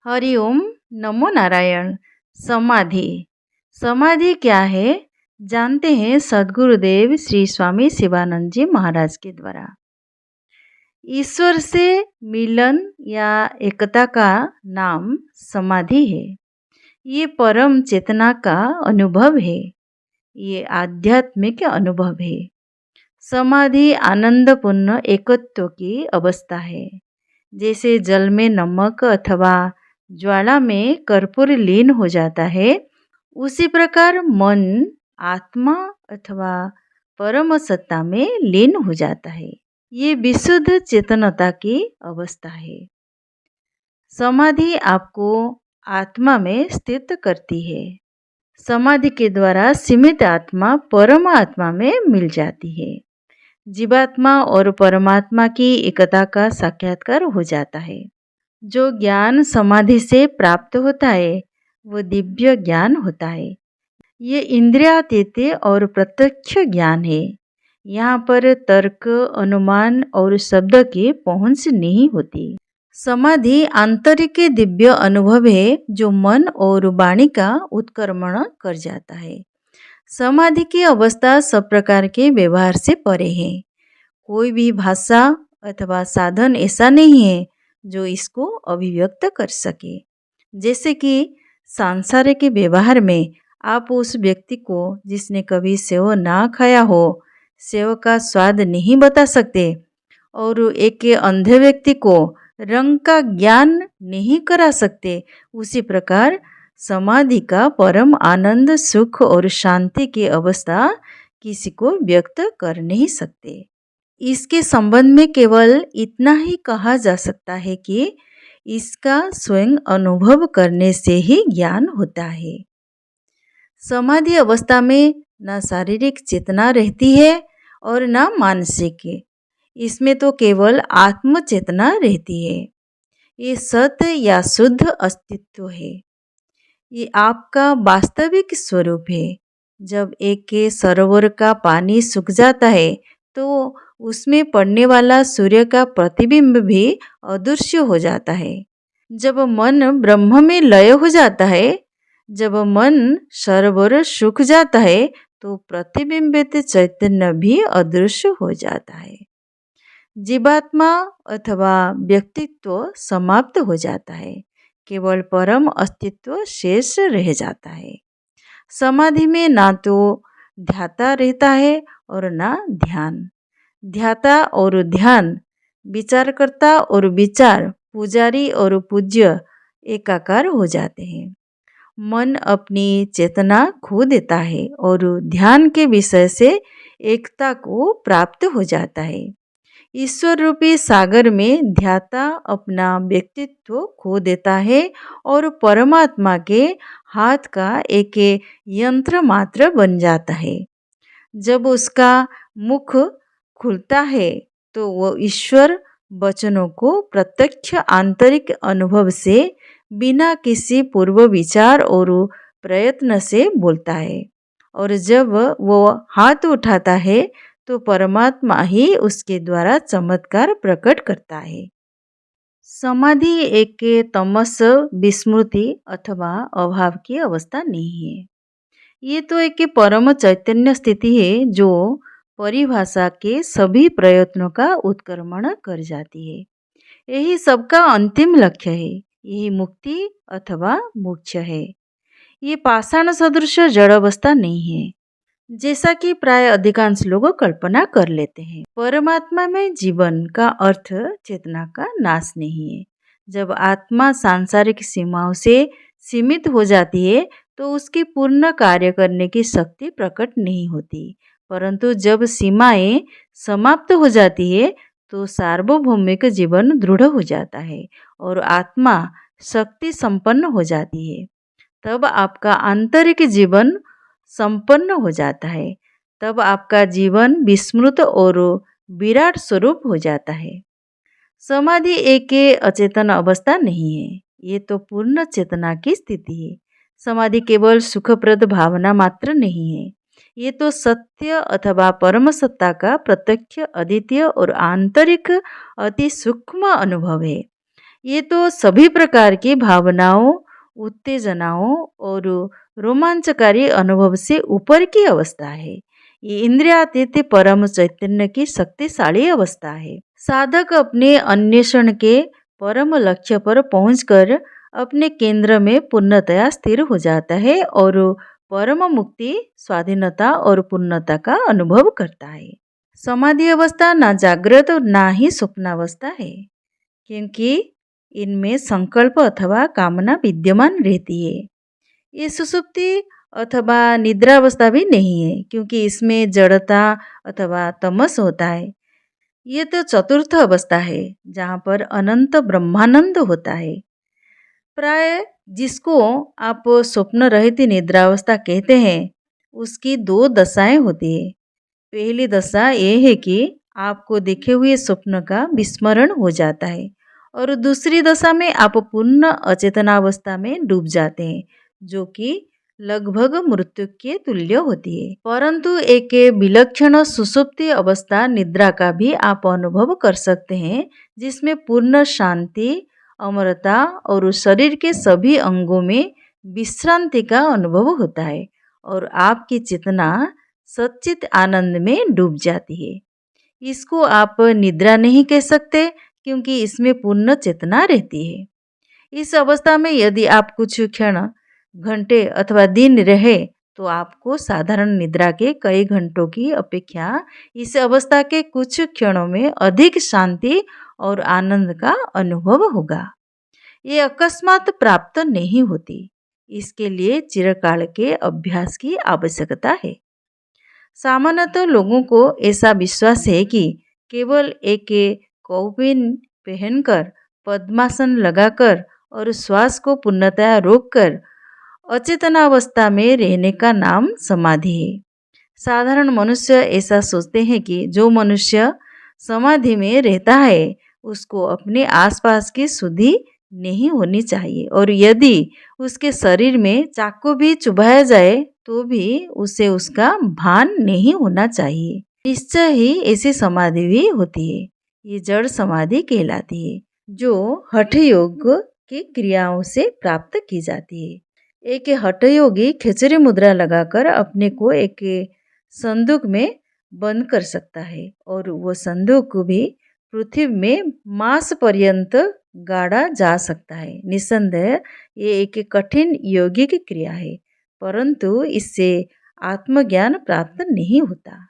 हरिओम। नमो नारायण। समाधि। समाधि क्या है? जानते हैं सद्गुरुदेव श्री स्वामी शिवानंद जी महाराज के द्वारा। ईश्वर से मिलन या एकता का नाम समाधि है। ये परम चेतना का अनुभव है। ये आध्यात्मिक अनुभव है। समाधि आनंदपूर्ण एकत्व की अवस्था है। जैसे जल में नमक अथवा ज्वाला में कर्पूर लीन हो जाता है, उसी प्रकार मन आत्मा अथवा परम सत्ता में लीन हो जाता है। ये विशुद्ध चेतनता की अवस्था है। समाधि आपको आत्मा में स्थित करती है। समाधि के द्वारा सीमित आत्मा परम आत्मा में मिल जाती है। जीवात्मा और परमात्मा की एकता का साक्षात्कार हो जाता है। जो ज्ञान समाधि से प्राप्त होता है वो दिव्य ज्ञान होता है। ये इंद्रियातीत और प्रत्यक्ष ज्ञान है। यहाँ पर तर्क, अनुमान और शब्द की पहुंच नहीं होती। समाधि आंतरिक दिव्य अनुभव है जो मन और वाणी का उत्क्रमण कर जाता है। समाधि की अवस्था सब प्रकार के व्यवहार से परे है। कोई भी भाषा अथवा साधन ऐसा नहीं है जो इसको अभिव्यक्त कर सके। जैसे कि सांसारिक व्यवहार में आप उस व्यक्ति को जिसने कभी सेव ना खाया हो, सेव का स्वाद नहीं बता सकते, और एक अंधे व्यक्ति को रंग का ज्ञान नहीं करा सकते। उसी प्रकार समाधि का परम आनंद, सुख और शांति की अवस्था किसी को व्यक्त कर नहीं सकते। इसके संबंध में केवल इतना ही कहा जा सकता है कि इसका स्वयं अनुभव करने से ही ज्ञान होता है। समाधि अवस्था में न शारीरिक चेतना रहती है और न मानसिक। इसमें तो केवल आत्म चेतना रहती है। ये सत्य या शुद्ध अस्तित्व है। ये आपका वास्तविक स्वरूप है। जब एक के सरोवर का पानी सूख जाता है तो उसमें पड़ने वाला सूर्य का प्रतिबिंब भी अदृश्य हो जाता है। जब मन ब्रह्म में लय हो जाता है, जब मन सरोवर सूख जाता है तो प्रतिबिंबित चैतन्य भी अदृश्य हो जाता है। जीवात्मा अथवा व्यक्तित्व समाप्त हो जाता है। केवल परम अस्तित्व शेष रह जाता है। समाधि में ना तो ध्याता रहता है और ना ध्यान। ध्याता और ध्यान, विचारकर्ता और विचार, पुजारी और पूज्य एकाकार हो जाते हैं। मन अपनी चेतना खो देता है और ध्यान के विषय से एकता को प्राप्त हो जाता है। ईश्वर रूपी सागर में ध्याता अपना व्यक्तित्व खो देता है और परमात्मा के हाथ का एक यंत्र मात्र बन जाता है। जब उसका मुख खुलता है तो वो ईश्वर वचनों को प्रत्यक्ष आंतरिक अनुभव से बिना किसी पूर्व विचार और प्रयत्न से बोलता है। और जब वो हाथ उठाता है तो परमात्मा ही उसके द्वारा चमत्कार प्रकट करता है। समाधि एक तमस, विस्मृति अथवा अभाव की अवस्था नहीं है। ये तो एक परम चैतन्य स्थिति है जो परिभाषा के सभी प्रयत्नों का उत्क्रमण कर जाती है। यही सबका अंतिम लक्ष्य है। यही मुक्ति अथवा मोक्ष है। ये पाषाण सदृश जड़ अवस्था नहीं है जैसा कि प्राय अधिकांश लोग कल्पना कर लेते हैं। परमात्मा में जीवन का अर्थ चेतना का नाश नहीं है। जब आत्मा सांसारिक सीमाओं से सीमित हो जाती है तो उसकी पूर्ण कार्य करने की शक्ति प्रकट नहीं होती, परंतु जब सीमाएं समाप्त हो जाती है तो सार्वभौमिक जीवन दृढ़ हो जाता है और आत्मा शक्ति संपन्न हो जाती है। तब आपका आंतरिक जीवन संपन्न हो जाता है। तब आपका जीवन विस्मृत और विराट स्वरूप हो जाता है। समाधि एक अचेतन अवस्था नहीं है। ये तो पूर्ण चेतना की स्थिति है। समाधि केवल सुखप्रद भावना मात्र नहीं है। ये तो सत्य अथवा परम सत्ता का प्रत्यक्ष, अद्वितीय और आंतरिक अति सूक्ष्म अनुभव है। ये तो सभी प्रकार की भावनाओं, उत्तेजनाओं और रोमांचकारी अनुभव से ऊपर की अवस्था है। ये इंद्रियातीत परम चैतन्य की शक्तिशाली अवस्था है। साधक अपने अन्वेषण के परम लक्ष्य पर पहुंचकर अपने केंद्र में पूर्णतया स्थिर हो जाता है और परम मुक्ति, स्वाधीनता और पूर्णता का अनुभव करता है। समाधि अवस्था ना जागृत और ना ही स्वप्नावस्था है, क्योंकि इनमें संकल्प अथवा कामना विद्यमान रहती है। ये सुसुप्ति अथवा निद्रावस्था भी नहीं है, क्योंकि इसमें जड़ता अथवा तमस होता है। ये तो चतुर्थ अवस्था है, जहाँ पर अनंत ब्रह्मानंद होता है। प्राय जिसको आप स्वप्न रहित निद्रावस्था कहते हैं, उसकी दो दशाएं होती है। पहली दशा ये है कि आपको देखे हुए स्वप्न का विस्मरण हो जाता है और दूसरी दशा में आप पूर्ण अचेतनावस्था में डूब जाते हैं, जो कि लगभग मृत्यु के तुल्य होती है। परंतु एक विलक्षण सुसुप्ति अवस्था निद्रा का भी आप अनुभव कर सकते हैं, जिसमें पूर्ण शांति, अमरता और शरीर के सभी अंगों में विश्रांति का अनुभव होता है और आपकी चेतना सच्चित आनंद में डूब जाती है। इसको आप निद्रा नहीं कह सकते, क्योंकि इसमें पूर्ण चेतना रहती है। इस अवस्था में यदि आप कुछ क्षण, घंटे अथवा दिन रहे, तो आपको साधारण निद्रा के कई घंटों की अपेक्षा इस अवस्था के कुछ क्षणों में अधिक शांति और आनंद का अनुभव होगा। ये अकस्मात प्राप्त नहीं होती, इसके लिए चिरकाल के अभ्यास की आवश्यकता है। सामान्यतः लोगों को ऐसा विश्वास है कि केवल एक कौपिन पहनकर, पद्मासन लगाकर और श्वास को पूर्णतया रोककर अचेतनावस्था में रहने का नाम समाधि है। साधारण मनुष्य ऐसा सोचते हैं कि जो मनुष्य समाधि में रहता है, उसको अपने आसपास की सुधि नहीं होनी चाहिए और यदि उसके शरीर में चाकू भी चुभाया जाए तो भी उसे उसका भान नहीं होना चाहिए। निश्चय ही ऐसी समाधि भी होती है। ये जड़ समाधि कहलाती है, जो हठ योग की क्रियाओं से प्राप्त की जाती है। एक हठ योगी खिचड़ी मुद्रा लगाकर अपने को एक संदूक में बंद कर सकता है और वो संदूक भी पृथ्वी में मास पर्यंत गाड़ा जा सकता है। निस्संदेह ये एक कठिन योगिक क्रिया है, परंतु इससे आत्मज्ञान प्राप्त नहीं होता।